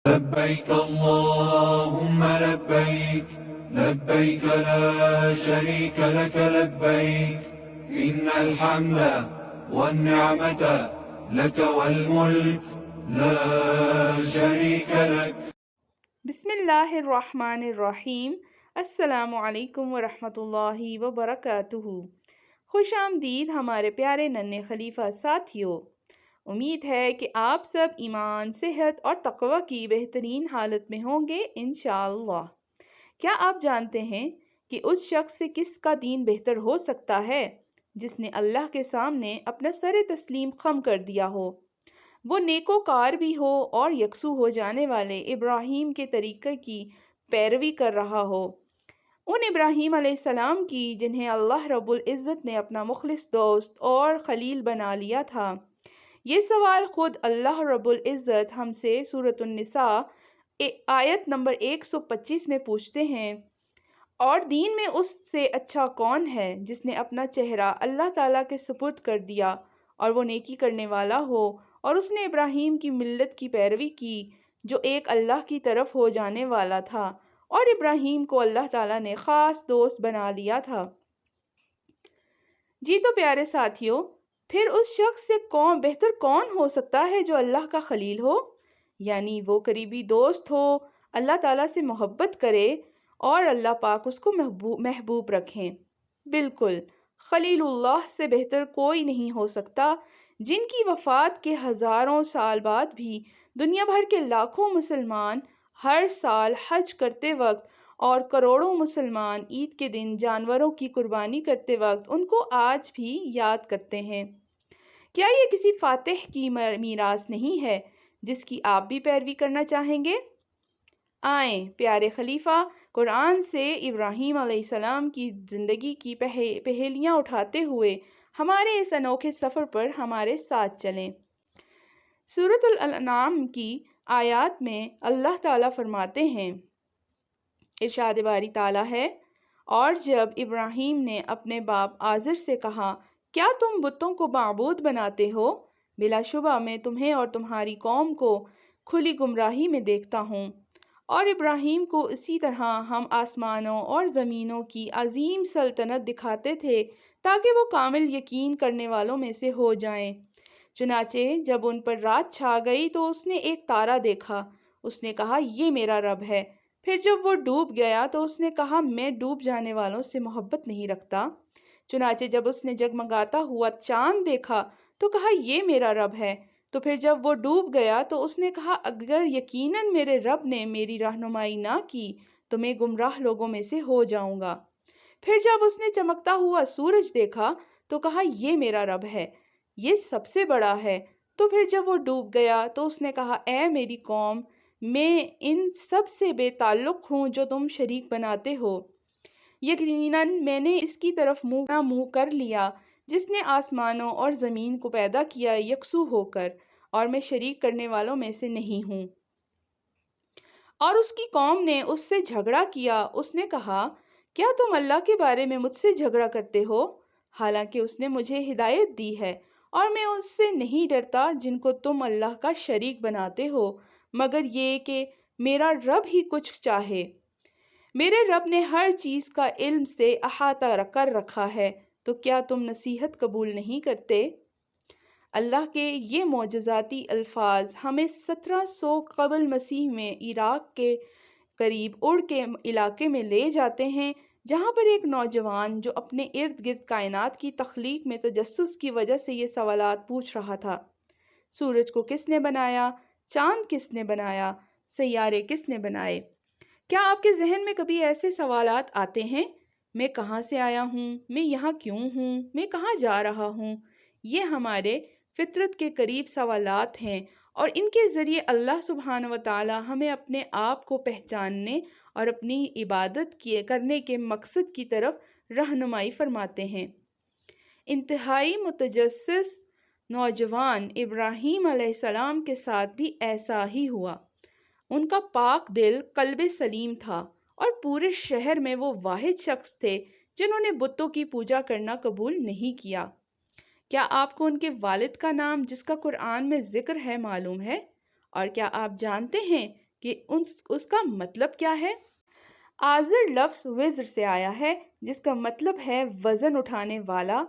لبيك اللهم لبيك لبيك لا شريك لك لبيك إن الحمد والنعمة لك والملك لا شريك لك. بسم اللہ الرحمن الرحیم۔ السلام علیکم ورحمۃ اللہ وبرکاتہ۔ خوش آمدید ہمارے پیارے ننھے خلیفہ ساتھیوں۔ امید ہے کہ آپ سب ایمان، صحت اور تقوی کی بہترین حالت میں ہوں گے انشاءاللہ۔ کیا آپ جانتے ہیں کہ اس شخص سے کس کا دین بہتر ہو سکتا ہے جس نے اللہ کے سامنے اپنا سر تسلیم خم کر دیا ہو، وہ نیکوکار بھی ہو اور یکسو ہو جانے والے ابراہیم کے طریقے کی پیروی کر رہا ہو، ان ابراہیم علیہ السلام کی جنہیں اللہ رب العزت نے اپنا مخلص دوست اور خلیل بنا لیا تھا؟ یہ سوال خود اللہ رب العزت ہم سے سورۃ النساء آیت نمبر 125 میں پوچھتے ہیں، اور دین میں اس سے اچھا کون ہے جس نے اپنا چہرہ اللہ تعالیٰ کے سپرد کر دیا اور وہ نیکی کرنے والا ہو، اور اس نے ابراہیم کی ملت کی پیروی کی جو ایک اللہ کی طرف ہو جانے والا تھا، اور ابراہیم کو اللہ تعالیٰ نے خاص دوست بنا لیا تھا۔ جی تو پیارے ساتھیوں، پھر اس شخص سے بہتر کون ہو سکتا ہے جو اللہ کا خلیل ہو، یعنی وہ قریبی دوست ہو، اللہ تعالیٰ سے محبت کرے اور اللہ پاک اس کو محبوب رکھیں۔ بالکل، خلیل اللہ سے بہتر کوئی نہیں ہو سکتا، جن کی وفات کے ہزاروں سال بعد بھی دنیا بھر کے لاکھوں مسلمان ہر سال حج کرتے وقت اور کروڑوں مسلمان عید کے دن جانوروں کی قربانی کرتے وقت ان کو آج بھی یاد کرتے ہیں۔ کیا یہ کسی فاتح کی میراث نہیں ہے جس کی آپ بھی پیروی کرنا چاہیں گے؟ آئیں پیارے خلیفہ قرآن سے ابراہیم علیہ السلام کی زندگی کی پہیلیاں اٹھاتے ہوئے ہمارے اس انوکھے سفر پر ہمارے ساتھ چلیں۔ سورۃ الانعام کی آیات میں اللہ تعالیٰ فرماتے ہیں، ارشاد باری تعالیٰ ہے، اور جب ابراہیم نے اپنے باپ آزر سے کہا، کیا تم بتوں کو معبود بناتے ہو؟ بلا شبہ میں تمہیں اور تمہاری قوم کو کھلی گمراہی میں دیکھتا ہوں۔ اور ابراہیم کو اسی طرح ہم آسمانوں اور زمینوں کی عظیم سلطنت دکھاتے تھے تاکہ وہ کامل یقین کرنے والوں میں سے ہو جائیں۔ چنانچہ جب ان پر رات چھا گئی تو اس نے ایک تارا دیکھا، اس نے کہا یہ میرا رب ہے۔ پھر جب وہ ڈوب گیا تو اس نے کہا میں ڈوب جانے والوں سے محبت نہیں رکھتا۔ چنانچہ جب اس نے جگمگاتا ہوا چاند دیکھا تو کہا یہ میرا رب ہے۔ تو پھر جب وہ ڈوب گیا تو اس نے کہا اگر یقیناً میرے رب نے میری رہنمائی نہ کی تو میں گمراہ لوگوں میں سے ہو جاؤں گا۔ پھر جب اس نے چمکتا ہوا سورج دیکھا تو کہا یہ میرا رب ہے، یہ سب سے بڑا ہے۔ تو پھر جب وہ ڈوب گیا تو اس نے کہا اے میری قوم، میں ان سب سے بے تعلق ہوں جو تم شریک بناتے ہو۔ یقیناً میں نے اس کی طرف منہ کر لیا جس نے آسمانوں اور زمین کو پیدا کیا یکسو ہو کر، اور میں شریک کرنے والوں میں سے نہیں ہوں۔ اور اس کی قوم نے اس سے جھگڑا کیا، اس نے کہا کیا تم اللہ کے بارے میں مجھ سے جھگڑا کرتے ہو؟ حالانکہ اس نے مجھے ہدایت دی ہے اور میں اس سے نہیں ڈرتا جن کو تم اللہ کا شریک بناتے ہو، مگر یہ کہ میرا رب ہی کچھ چاہے۔ میرے رب نے ہر چیز کا علم سے احاطہ کر رکھا ہے، تو کیا تم نصیحت قبول نہیں کرتے؟ اللہ کے یہ معجزاتی الفاظ ہمیں 1700 قبل مسیح میں عراق کے قریب اڑ کے علاقے میں لے جاتے ہیں جہاں پر ایک نوجوان جو اپنے ارد گرد کائنات کی تخلیق میں تجسس کی وجہ سے یہ سوالات پوچھ رہا تھا۔ سورج کو کس نے بنایا؟ چاند کس نے بنایا؟ سیارے کس نے بنائے؟ کیا آپ کے ذہن میں کبھی ایسے سوالات آتے ہیں؟ میں کہاں سے آیا ہوں؟ میں یہاں کیوں ہوں؟ میں کہاں جا رہا ہوں؟ یہ ہمارے فطرت کے قریب سوالات ہیں، اور ان کے ذریعے اللہ سبحانہ و تعالی ہمیں اپنے آپ کو پہچاننے اور اپنی عبادت کرنے کے مقصد کی طرف رہنمائی فرماتے ہیں۔ انتہائی متجسس نوجوان ابراہیم علیہ السلام کے ساتھ بھی ایسا ہی ہوا۔ ان کا پاک دل قلب سلیم تھا، اور پورے شہر میں وہ واحد شخص تھے جنہوں نے بتوں کی پوجا کرنا قبول نہیں کیا۔ کیا آپ کو ان کے والد کا نام جس کا قرآن میں ذکر ہے معلوم ہے؟ اور کیا آپ جانتے ہیں کہ اس کا مطلب کیا ہے؟ آزر لفظ وزر سے آیا ہے جس کا مطلب ہے وزن اٹھانے والا،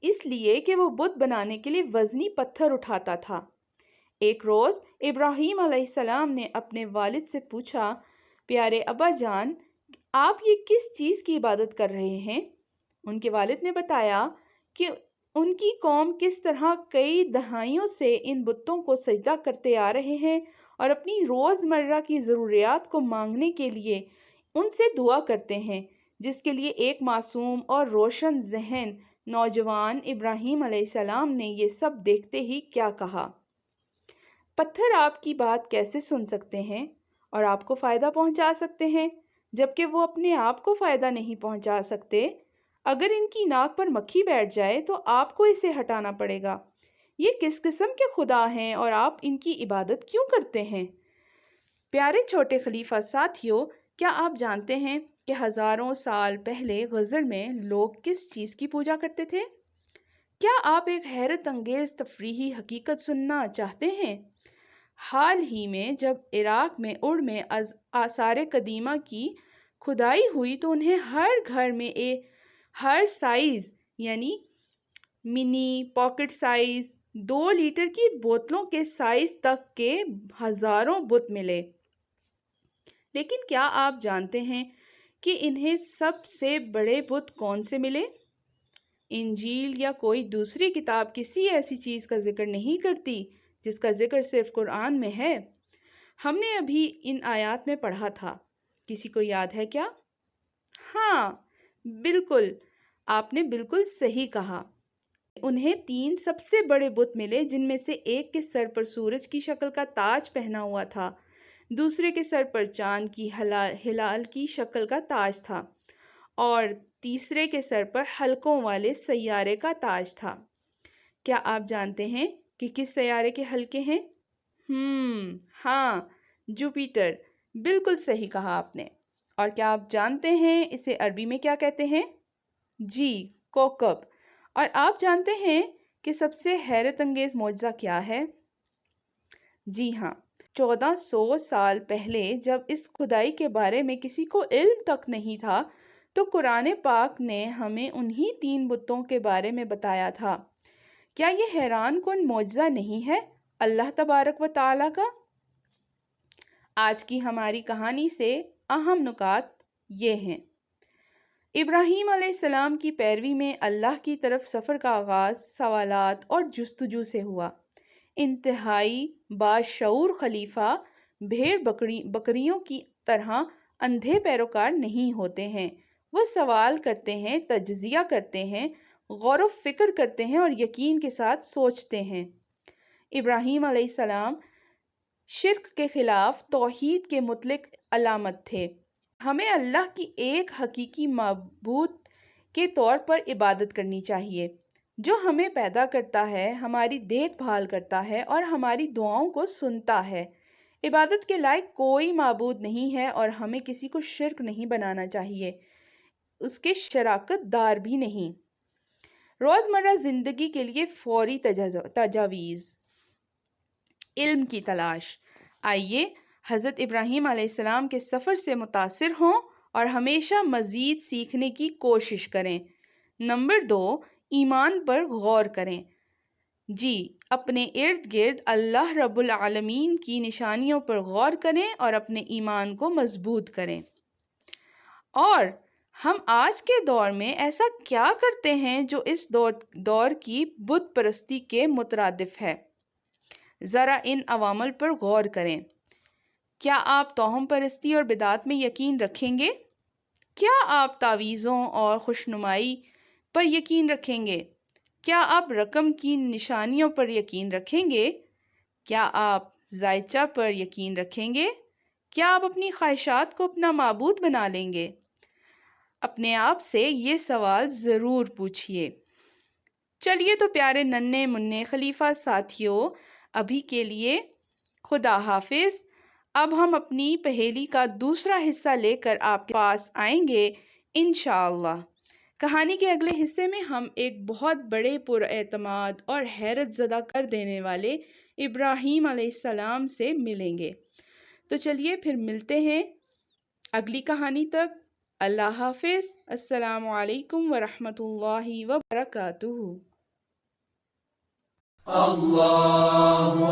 اس لیے کہ وہ بت بنانے کے لیے وزنی پتھر اٹھاتا تھا۔ ایک روز ابراہیم علیہ السلام نے اپنے والد سے پوچھا، پیارے ابا جان، آپ یہ کس چیز کی عبادت کر رہے ہیں؟ ان کے والد نے بتایا کہ ان کی قوم کس طرح کئی دہائیوں سے ان بتوں کو سجدہ کرتے آ رہے ہیں اور اپنی روزمرہ کی ضروریات کو مانگنے کے لیے ان سے دعا کرتے ہیں، جس کے لیے ایک معصوم اور روشن ذہن نوجوان ابراہیم علیہ السلام نے یہ سب دیکھتے ہی کیا کہا، پتھر آپ کی بات کیسے سن سکتے ہیں اور آپ کو فائدہ پہنچا سکتے ہیں جبکہ وہ اپنے آپ کو فائدہ نہیں پہنچا سکتے؟ اگر ان کی ناک پر مکھی بیٹھ جائے تو آپ کو اسے ہٹانا پڑے گا۔ یہ کس قسم کے خدا ہیں اور آپ ان کی عبادت کیوں کرتے ہیں؟ پیارے چھوٹے خلیفہ ساتھیوں، کیا آپ جانتے ہیں کہ ہزاروں سال پہلے غزر میں لوگ کس چیز کی پوجا کرتے تھے؟ کیا آپ ایک حیرت انگیز تفریحی حقیقت سننا چاہتے ہیں؟ حال ہی میں جب عراق میں ار میں آثار قدیمہ کی کھدائی ہوئی تو انہیں ہر گھر میں ہر سائز یعنی منی، پاکٹ سائز، 2 لیٹر کی بوتلوں کے سائز تک کے ہزاروں بت ملے۔ لیکن کیا آپ جانتے ہیں کہ انہیں سب سے بڑے بت کون سے ملے؟ انجیل یا کوئی دوسری کتاب کسی ایسی چیز کا ذکر نہیں کرتی جس کا ذکر صرف قرآن میں ہے۔ ہم نے ابھی ان آیات میں پڑھا تھا، کسی کو یاد ہے کیا؟ ہاں، بالکل، آپ نے بالکل صحیح کہا۔ انہیں 3 سب سے بڑے بت ملے، جن میں سے ایک کے سر پر سورج کی شکل کا تاج پہنا ہوا تھا، دوسرے کے سر پر چاند کی ہلال کی شکل کا تاج تھا اور تیسرے کے سر پر حلقوں والے سیارے کا تاج تھا۔ کیا آپ جانتے ہیں کہ کس سیارے کے حلقے ہیں؟ ہاں، جوپیٹر، بالکل صحیح کہا آپ نے۔ اور کیا آپ جانتے ہیں اسے عربی میں کیا کہتے ہیں؟ جی، کوکب۔ اور آپ جانتے ہیں کہ سب سے حیرت انگیز معجزہ کیا ہے؟ جی ہاں، 1400 سال پہلے جب اس کھدائی کے بارے میں کسی کو علم تک نہیں تھا تو قرآن پاک نے ہمیں انہی 3 بتوں کے بارے میں بتایا تھا۔ کیا یہ حیران کن معجزہ نہیں ہے اللہ تبارک و تعالیٰ کا؟ آج کی ہماری کہانی سے اہم نکات یہ ہیں۔ ابراہیم علیہ السلام کی پیروی میں اللہ کی طرف سفر کا آغاز سوالات اور جستجو سے ہوا۔ انتہائی باشعور خلیفہ بھیڑ بکریوں کی طرح اندھے پیروکار نہیں ہوتے ہیں، وہ سوال کرتے ہیں، تجزیہ کرتے ہیں، غور و فکر کرتے ہیں اور یقین کے ساتھ سوچتے ہیں۔ ابراہیم علیہ السلام شرک کے خلاف توحید کے مطلق علامت تھے۔ ہمیں اللہ کی ایک حقیقی معبود کے طور پر عبادت کرنی چاہیے، جو ہمیں پیدا کرتا ہے، ہماری دیکھ بھال کرتا ہے اور ہماری دعاؤں کو سنتا ہے۔ عبادت کے لائق کوئی معبود نہیں ہے اور ہمیں کسی کو شرک نہیں بنانا چاہیے، اس کے شراکت دار بھی نہیں۔ روزمرہ زندگی کے لیے فوری تجاویز۔ علم کی تلاش۔ آئیے حضرت ابراہیم علیہ السلام کے سفر سے متاثر ہوں اور ہمیشہ مزید سیکھنے کی کوشش کریں۔ نمبر 2، ایمان پر غور کریں۔ جی، اپنے ارد گرد اللہ رب العالمین کی نشانیوں پر غور کریں اور اپنے ایمان کو مضبوط کریں۔ اور ہم آج کے دور میں ایسا کیا کرتے ہیں جو اس دور کی بت پرستی کے مترادف ہے؟ ذرا ان عوامل پر غور کریں۔ کیا آپ توہم پرستی اور بدعت میں یقین رکھیں گے؟ کیا آپ تعویذوں اور خوشنمائی پر یقین رکھیں گے؟ کیا آپ رقم کی نشانیوں پر یقین رکھیں گے؟ کیا آپ ذائچہ پر یقین رکھیں گے؟ کیا آپ اپنی خواہشات کو اپنا معبود بنا لیں گے؟ اپنے آپ سے یہ سوال ضرور پوچھئے۔ چلیے تو پیارے ننھے منھے خلیفہ ساتھیوں، ابھی کے لیے خدا حافظ۔ اب ہم اپنی پہیلی کا دوسرا حصہ لے کر آپ کے پاس آئیں گے انشاءاللہ۔ کہانی کے اگلے حصے میں ہم ایک بہت بڑے پراعتماد اور حیرت زدہ کر دینے والے ابراہیم علیہ السلام سے ملیں گے۔ تو چلیے پھر ملتے ہیں اگلی کہانی تک۔ اللہ حافظ۔ السلام علیکم ورحمۃ اللہ وبرکاتہ۔ اللهم